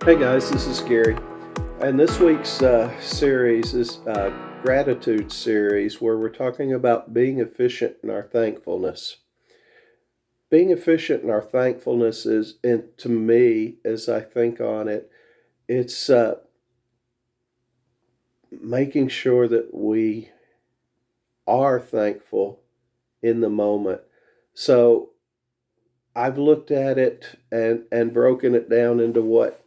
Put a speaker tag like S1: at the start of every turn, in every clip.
S1: Hey guys, this is Gary, and this week's series is gratitude series where we're talking about being efficient in our thankfulness. Being efficient in our thankfulness is, and to me, as I think on it, it's making sure that we are thankful in the moment. So I've looked at it and broken it down into what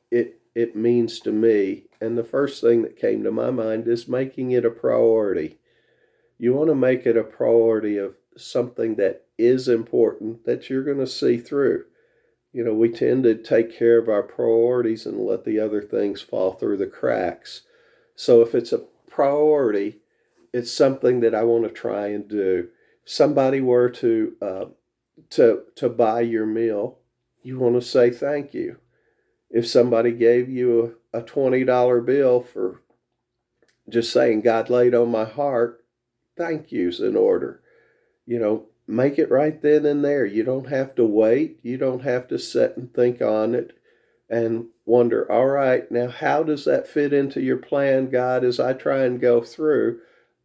S1: it means to me. And the first thing that came to my mind is making it a priority. You want to make it a priority of something that is important that you're going to see through. You know, we tend to take care of our priorities and let the other things fall through the cracks. So if it's a priority, it's something that I want to try and do. If somebody were to buy your meal, you want to say thank you. If somebody gave you a $20 bill for just saying God laid on my heart, thank yous in order. You know, make it right then and there. You don't have to wait. You don't have to sit and think on it and wonder, all right, now how does that fit into your plan, God, as I try and go through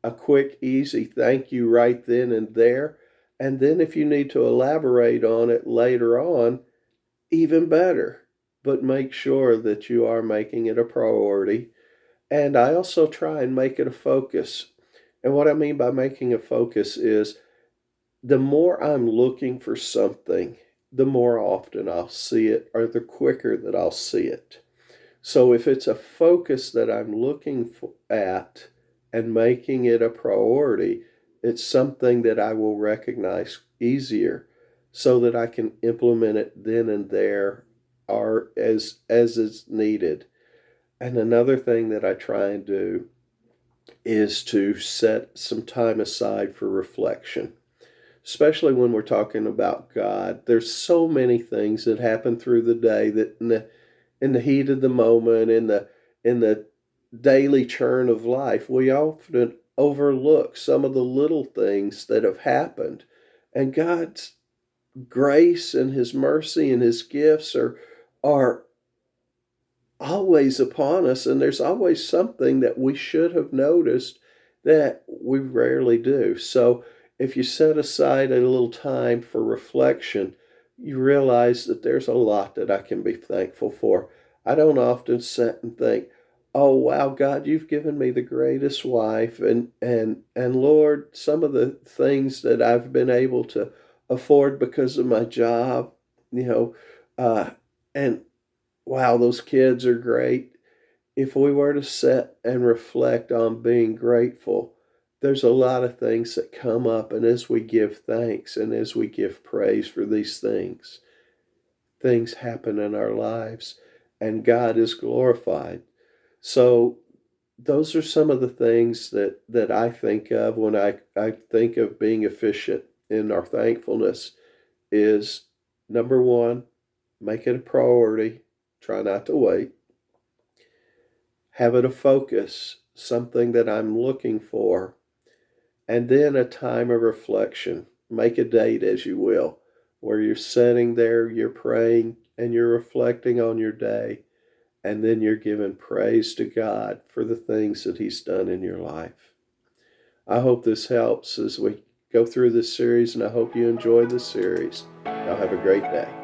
S1: a quick, easy thank you right then and there. And then if you need to elaborate on it later on, even better. But make sure that you are making it a priority. And I also try and make it a focus. And what I mean by making a focus is the more I'm looking for something, the more often I'll see it, or the quicker that I'll see it. So if it's a focus that I'm looking at and making it a priority, it's something that I will recognize easier so that I can implement it then and there or as is needed. And another thing that I try and do is to set some time aside for reflection, especially when we're talking about God. There's so many things that happen through the day that in the heat of the moment, in the daily churn of life, we often overlook some of the little things that have happened. And God's grace and his mercy and his gifts are always upon us, and there's always something that we should have noticed that we rarely do. So if you set aside a little time for reflection, you realize that there's a lot that I can be thankful for. I don't often sit and think, oh wow, God, you've given me the greatest wife, and Lord, some of the things that I've been able to afford because of my job, you know, and wow, those kids are great. If we were to sit and reflect on being grateful, there's a lot of things that come up. And as we give thanks and as we give praise for these things, things happen in our lives and God is glorified. So, those are some of the things that I think of when I think of being efficient in our thankfulness is number one, make it a priority. Try not to wait. Have it a focus, something that I'm looking for. And then a time of reflection. Make a date, as you will, where you're sitting there, you're praying, and you're reflecting on your day. And then you're giving praise to God for the things that He's done in your life. I hope this helps as we go through this series, and I hope you enjoy this series. Y'all have a great day.